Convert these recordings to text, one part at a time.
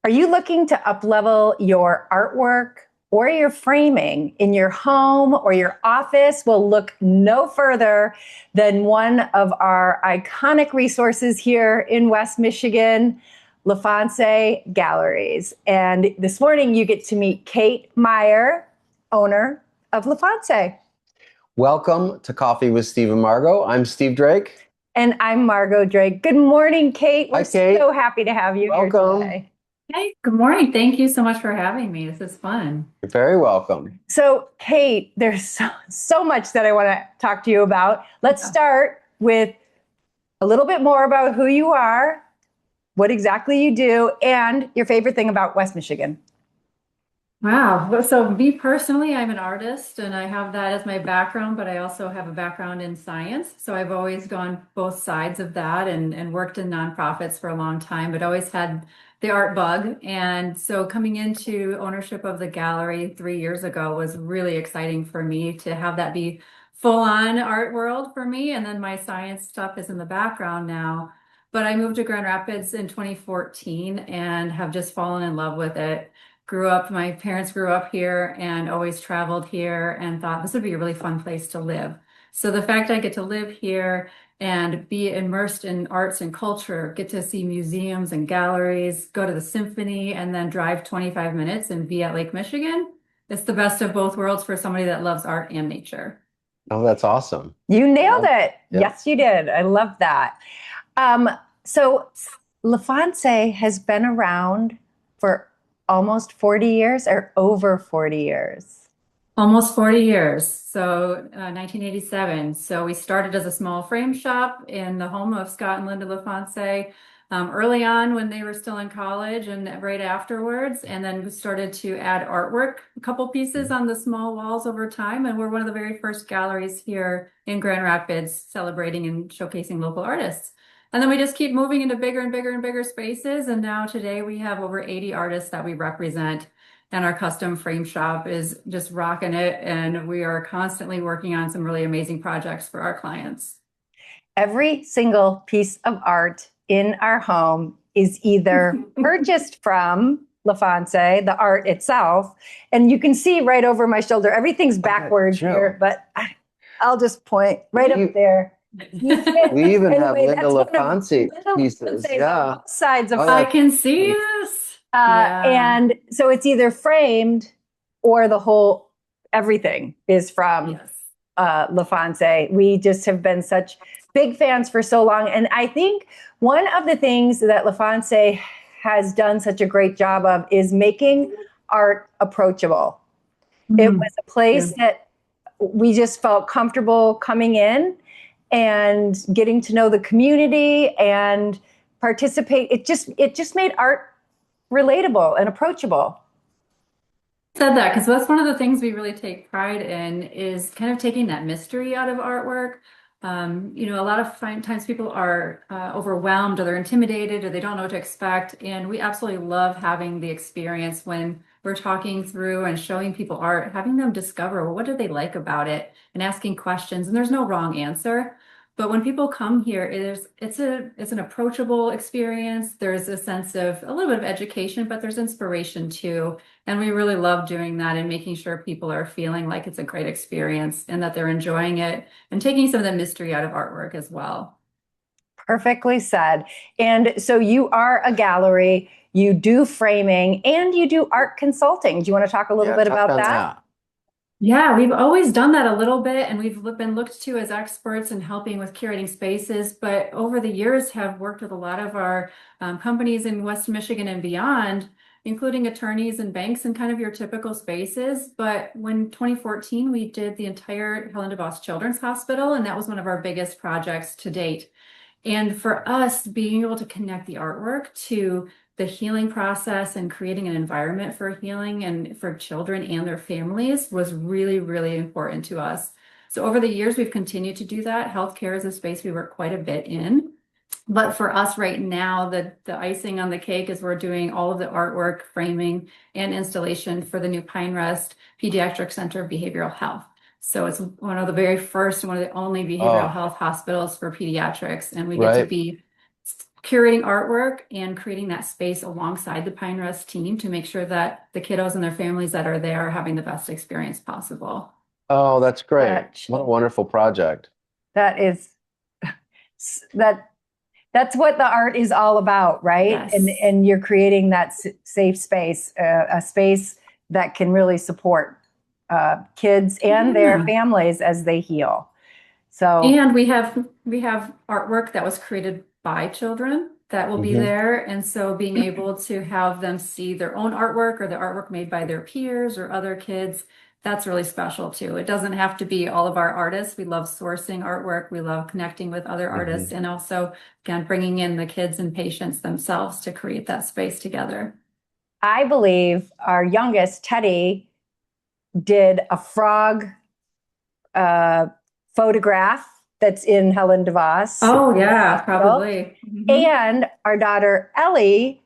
Are you looking to uplevel your artwork or your framing in your home or your office? Well, look no further than one of our iconic resources here in West Michigan, LaFontsee Galleries. And this morning you get to meet Kate Meyer, owner of LaFontsee. Welcome to Coffee with Steve Margaux. I'm Steve Drake. And I'm Margot Drake. Good morning, Kate. We're Hi, Kate. so happy to have you here today. Hey, good morning. Thank you so much for having me. This is fun. You're very welcome. So, Kate, there's so much that I want to talk to you about. Let's start with a little bit more about who you are, what exactly you do, and your favorite thing about West Michigan. Wow. So me personally, I'm an artist and I have that as my background, but I also have a background in science. So I've always gone both sides of that and worked in nonprofits for a long time, but always had the art bug. And so coming into ownership of the gallery 3 years ago was really exciting for me to have that be full on art world for me. And then my science stuff is in the background now. But I moved to Grand Rapids in 2014 and have just fallen in love with it. My parents grew up here and always traveled here and thought this would be a really fun place to live. So the fact I get to live here and be immersed in arts and culture, get to see museums and galleries, go to the symphony, and then drive 25 minutes and be at Lake Michigan, it's the best of both worlds for somebody that loves art and nature. Oh, that's awesome. You nailed it. Yeah. Yes, you did. I love that. So LaFontsee has been around for almost 40 years or over 40 years? Almost 40 years. So 1987. So we started as a small frame shop in the home of Scott and Linda LaFontsee early on when they were still in college and right afterwards. And then we started to add artwork, a couple pieces on the small walls over time. And we're one of the very first galleries here in Grand Rapids celebrating and showcasing local artists. And then we just keep moving into bigger and bigger and bigger spaces. And now today we have over 80 artists that we represent. And our custom frame shop is just rocking it. And we are constantly working on some really amazing projects for our clients. Every single piece of art in our home is either purchased from LaFontsee, the art itself. And you can see right over my shoulder, everything's backwards here, but I'll just point right up there. We even have Linda LaFontsee pieces. Yeah. Sides of I can see this. And so it's either framed or everything is from LaFontsee. We just have been such big fans for so long. And I think one of the things that LaFontsee has done such a great job of is making art approachable. It was a place that we just felt comfortable coming in and getting to know the community and participate. It just made art relatable and approachable. Said that because that's one of the things we really take pride in is kind of taking that mystery out of artwork. A lot of times people are overwhelmed or they're intimidated or they don't know what to expect. And we absolutely love having the experience when we're talking through and showing people art, having them discover, well, what do they like about it and asking questions. And there's no wrong answer. But when people come here, it's an approachable experience. There's a sense of a little bit of education, but there's inspiration too. And we really love doing that and making sure people are feeling like it's a great experience and that they're enjoying it and taking some of the mystery out of artwork as well. Perfectly said. And so you are a gallery, you do framing, and you do art consulting. Do you want to talk a little bit about that? Yeah, we've always done that a little bit, and we've been looked to as experts in helping with curating spaces, but over the years have worked with a lot of our companies in West Michigan and beyond, including attorneys and banks and kind of your typical spaces. But when 2014, we did the entire Helen DeVos Children's Hospital, and that was one of our biggest projects to date. And for us, being able to connect the artwork to the healing process and creating an environment for healing and for children and their families was really, really important to us. So over the years, we've continued to do that. Healthcare is a space we work quite a bit in. But for us right now, the icing on the cake is we're doing all of the artwork, framing, and installation for the new Pine Rest Pediatric Center of Behavioral Health. So it's one of the very first and one of the only behavioral health hospitals for pediatrics. And we get to be curating artwork and creating that space alongside the Pine Rest team to make sure that the kiddos and their families that are there are having the best experience possible. Oh, that's great. Such- What a wonderful project. That is that's what the art is all about, right? Yes. And you're creating that safe space, a space that can really support kids and their families as they heal. So, and we have artwork that was created by children that will be there, and so being able to have them see their own artwork or the artwork made by their peers or other kids, that's really special too. It doesn't have to be all of our artists. We love sourcing artwork. We love connecting with other artists, and also, again, bringing in the kids and patients themselves to create that space together. I believe our youngest, Teddy, did a frog photograph that's in Helen DeVos. Oh, yeah, probably. And our daughter, Ellie,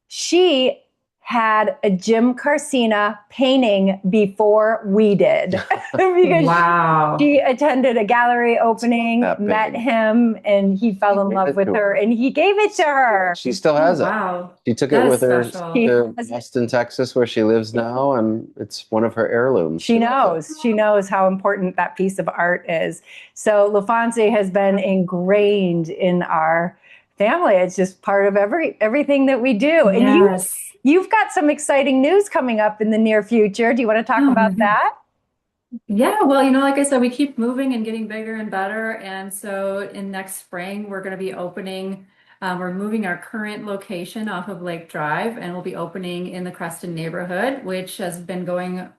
she had a Jim Carcina painting before we did. Because wow. she attended a gallery opening, met him, and he fell in love with her, and he gave it to her. She still has it. Wow. She took it with her to Austin, Texas, where she lives now, and it's one of her heirlooms. She knows how important that piece of art is. So LaFontsee has been ingrained in our family. It's just part of everything that we do. And you've got some exciting news coming up in the near future. Do you want to talk about that? Yeah, well, like I said, we keep moving and getting bigger and better. And so in next spring, we're going to be opening, we're moving our current location off of Lake Drive, and we'll be opening in the Creston neighborhood, which has been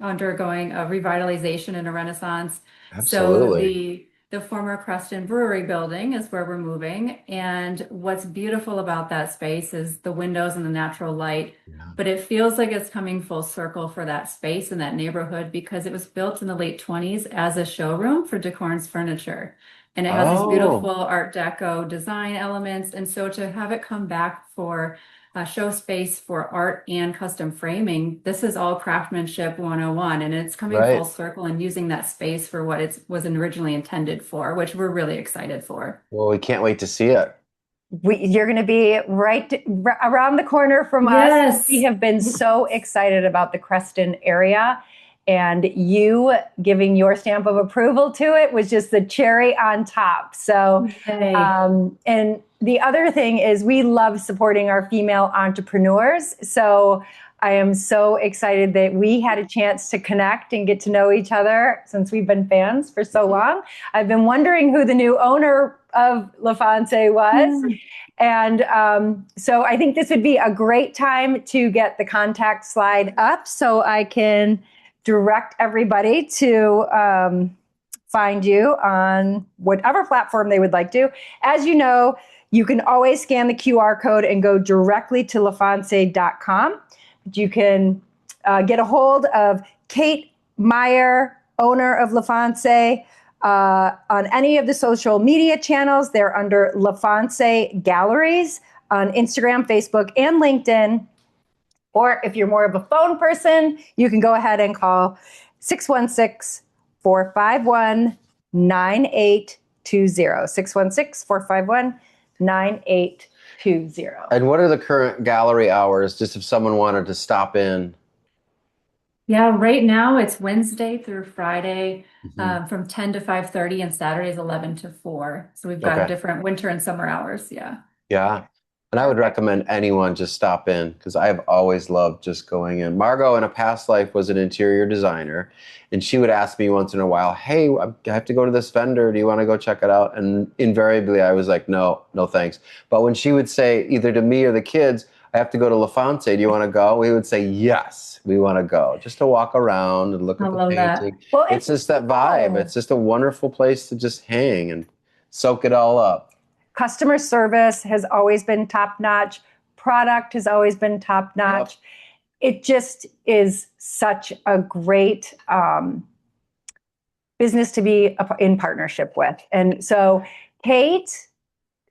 undergoing a revitalization and a renaissance. Absolutely. So the former Creston Brewery building is where we're moving. And what's beautiful about that space is the windows and the natural light. But it feels like it's coming full circle for that space in that neighborhood, because it was built in the late 20s as a showroom for Decorn's Furniture. And it has these beautiful Art Deco design elements. And so to have it come back for a show space for art and custom framing, this is all craftsmanship 101. And it's coming full circle and using that space for what it was originally intended for, which we're really excited for. Well, we can't wait to see it. You're going to be right around the corner from us. We have been so excited about the Creston area, and you giving your stamp of approval to it was just the cherry on top. So, and the other thing is we love supporting our female entrepreneurs. So I am so excited that we had a chance to connect and get to know each other since we've been fans for so long. I've been wondering who the new owner of LaFontsee was. And so I think this would be a great time to get the contact slide up so I can direct everybody to find you on whatever platform they would like to. As you know, you can always scan the QR code and go directly to LaFontsee.com. You can get a hold of Kate Meyer, owner of LaFontsee, on any of the social media channels. They're under LaFontsee Galleries on Instagram, Facebook, and LinkedIn. Or if you're more of a phone person, you can go ahead and call 616-451-9820. 616-451-9820. And what are the current gallery hours, just if someone wanted to stop in? Yeah, right now it's Wednesday through Friday from 10 to 5:30, and Saturdays 11 to 4. So we've got different winter and summer hours. Yeah. And I would recommend anyone just stop in, because I've always loved just going in. Margaux in a past life was an interior designer, and she would ask me once in a while, hey, I have to go to this vendor. Do you want to go check it out? And invariably I was like, no thanks. But when she would say either to me or the kids, I have to go to LaFontsee, do you want to go? We would say, yes, we want to go, just to walk around and look at the painting. Well, it's just that vibe. It's just a wonderful place to just hang and soak it all up. Customer service has always been top-notch. Product has always been top-notch. It just is such a great business to be in partnership with. And so, Kate,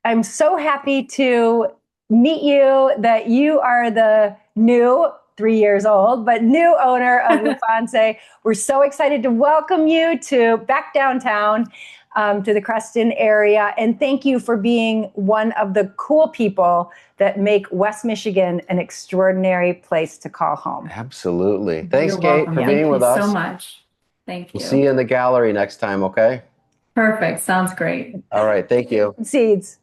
I'm so happy to meet you, that you are the new 3 years old, but new owner of LaFontsee. We're so excited to welcome you back downtown to the Creston area. And thank you for being one of the cool people that make West Michigan an extraordinary place to call home. Absolutely. Thanks, You're Kate, welcome. for Thank being you with us. so much. Thank you. We'll see you in the gallery next time, okay? Perfect. Sounds great. All right. Thank you. Seeds.